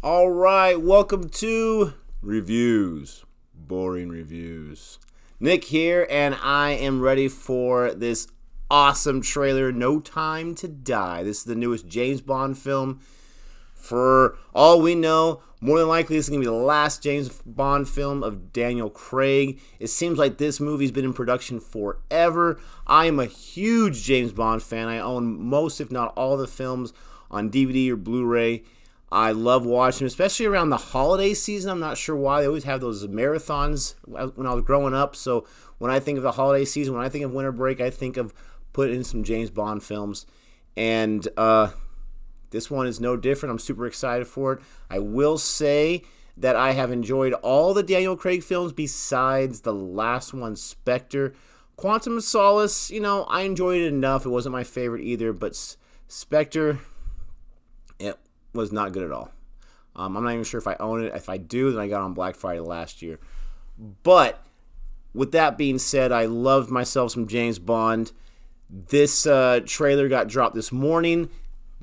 All right, welcome to Reviews. Boring Reviews. Nick here, and I am ready for this awesome trailer, No Time to Die. This is the newest James Bond film. For all we know, more than likely this is going to be the last James Bond film of Daniel Craig. It seems like this movie's been in production forever. I am a huge James Bond fan. I own most, if not all, the films on DVD or Blu-ray. I love watching them, especially around the holiday season. I'm not sure why. They always have those marathons when I was growing up. So when I think of the holiday season, when I think of winter break, I think of putting in some James Bond films. And this one is no different. I'm super excited for it. I will say that I have enjoyed all the Daniel Craig films besides the last one, Spectre. Quantum of Solace, I enjoyed it enough. It wasn't my favorite either, but Spectre, it was not good at all. I'm not even sure if I own it. If I do, then I got it on Black Friday last year. But with that being said, I loved myself some James Bond. This trailer got dropped this morning.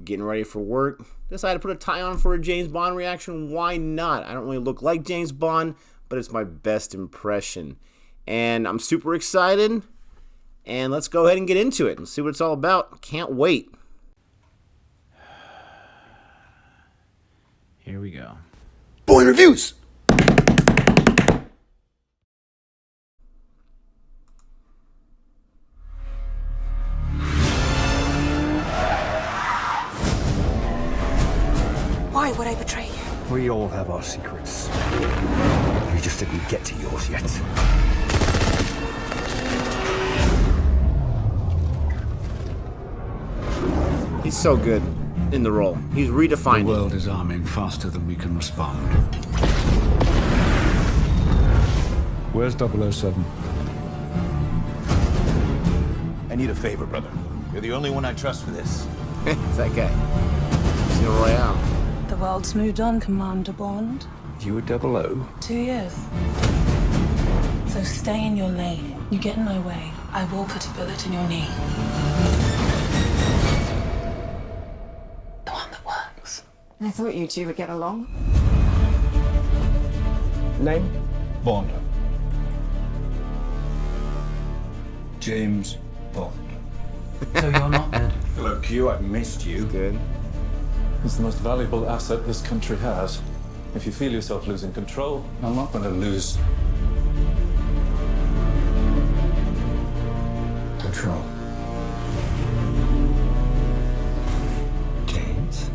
Getting ready for work. Decided to put a tie on for a James Bond reaction. Why not? I don't really look like James Bond, but it's my best impression. And I'm super excited. And let's go ahead and get into it and see what it's all about. Can't wait. Here we go. Boring Reviews! Why would I betray you? We all have our secrets. You just didn't get to yours yet. He's so good in the role. He's redefined The world is arming faster than we can respond. Where's 007? I need a favor, brother. You're the only one I trust for this. It's that guy. Casino Royale. The world's moved on, Commander Bond. You were 00? 2 years. So stay in your lane. You get in my way, I will put a bullet in your knee. The one that works. I thought you two would get along. Name? Bond. James Bond. So you're not dead? Hello, Q. I've missed you. Good. It's the most valuable asset this country has. If you feel yourself losing control, I'm not going to lose control. James,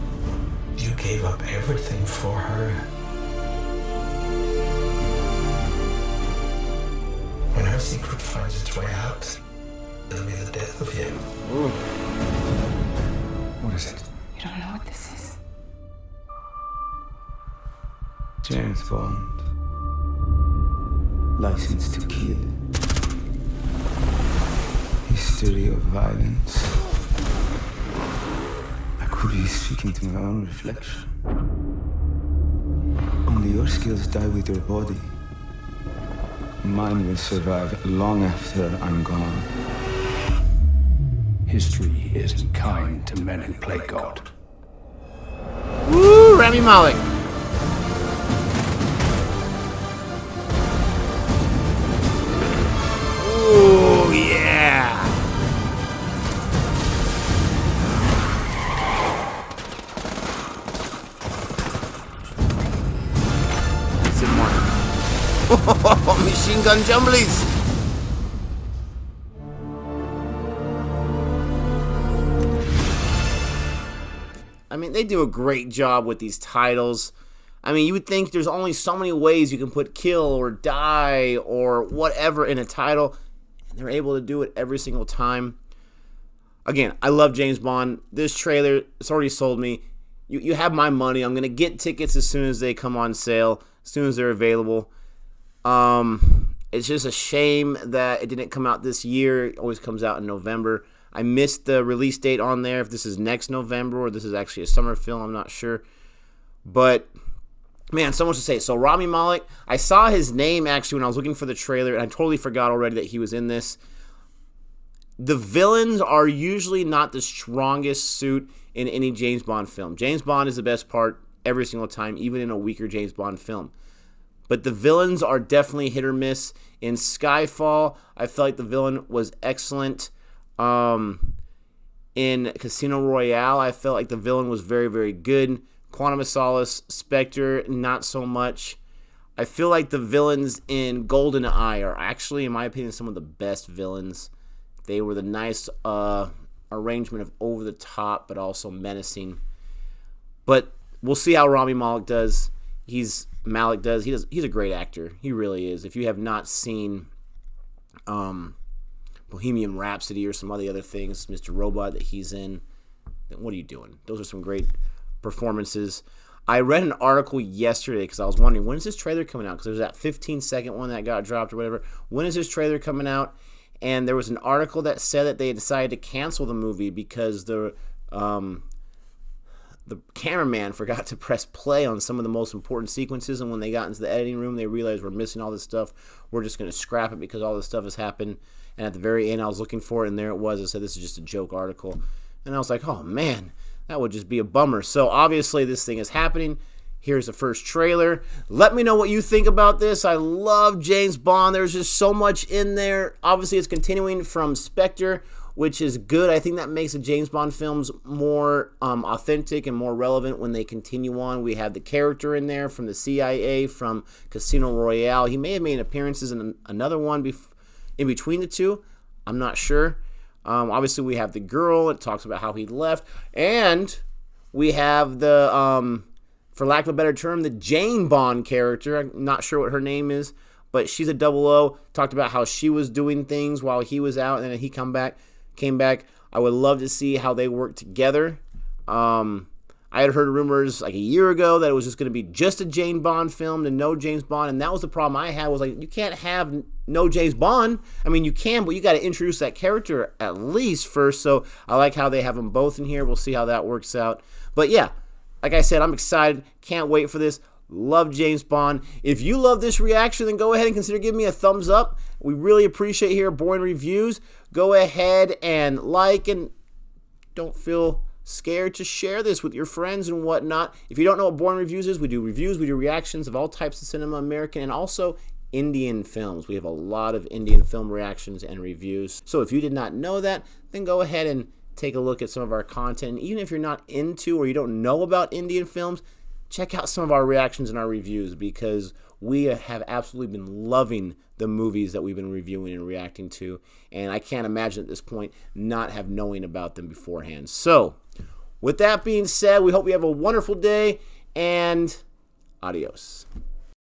you gave up everything for her. When her secret finds its way out, it'll be the death of you. What is it? You don't know what this is. James Bond. License to Kill. History of violence. I could be speaking to my own reflection. Only your skills die with your body. Mine will survive long after I'm gone. History isn't kind to men who play God. Woo! Rami Malek. Ooh, yeah. Some more. Machine gun jumblies. I mean, they do a great job with these titles. I mean, you would think there's only so many ways you can put kill or die or whatever in a title, and they're able to do it every single time. Again, I love James Bond. This trailer, it's already sold me. You have my money. I'm going to get tickets as soon as they come on sale, as soon as they're available. It's just a shame that it didn't come out this year. It always comes out in November. I missed the release date on there, if this is next November or this is actually a summer film. I'm not sure. But, man, so much to say. So, Rami Malek, I saw his name actually when I was looking for the trailer, and I totally forgot already that he was in this. The villains are usually not the strongest suit in any James Bond film. James Bond is the best part every single time, even in a weaker James Bond film. But the villains are definitely hit or miss. In Skyfall, I felt like the villain was excellent. In Casino Royale, I felt like the villain was very, very good. Quantum of Solace, Spectre, not so much. I feel like the villains in GoldenEye are actually, in my opinion, some of the best villains. They were the nice arrangement of over the top, but also menacing. But we'll see how Rami Malek does. He's a great actor. He really is. If you have not seen Bohemian Rhapsody or some of the other things, Mr. Robot that he's in, then what are you doing? Those are some great performances. I read an article yesterday because I was wondering, when is this trailer coming out? Because there's that 15-second one that got dropped or whatever. When is this trailer coming out? And there was an article that said that they decided to cancel the movie because the cameraman forgot to press play on some of the most important sequences, and when they got into the editing room, they realized we're missing all this stuff. We're just going to scrap it because all this stuff has happened. And at the very end, I was looking for it, and there it was. It said, this is just a joke article. And I was like, oh, man, that would just be a bummer. So, obviously, this thing is happening. Here's the first trailer. Let me know what you think about this. I love James Bond. There's just so much in there. Obviously, it's continuing from Spectre, which is good. I think that makes the James Bond films more authentic and more relevant when they continue on. We have the character in there from the CIA, from Casino Royale. He may have made appearances in another one in between the two. I'm not sure. Obviously, we have the girl. It talks about how he left. And we have the, for lack of a better term, the Jane Bond character. I'm not sure what her name is, but she's a 00. Talked about how she was doing things while he was out, and then he came back. I would love to see how they work together. I had heard rumors like a year ago that it was just going to be just a Jane Bond film and no James Bond, and that was the problem I had. Was like, you can't have no James Bond. I mean, you can, but you got to introduce that character at least first. So I like how they have them both in here. We'll see how that works out. But yeah, like I said, I'm excited. Can't wait for this. Love James Bond. If you love this reaction, then go ahead and consider giving me a thumbs up. We really appreciate here at Boring Reviews. Go ahead and like, and don't feel scared to share this with your friends and whatnot. If you don't know what Boring Reviews is, we do reviews, we do reactions of all types of cinema, American and also Indian films. We have a lot of Indian film reactions and reviews. So if you did not know that, then go ahead and take a look at some of our content. And even if you're not into or you don't know about Indian films, check out some of our reactions and our reviews, because we have absolutely been loving the movies that we've been reviewing and reacting to, and I can't imagine at this point not have knowing about them beforehand. So, with that being said, we hope you have a wonderful day, and adios.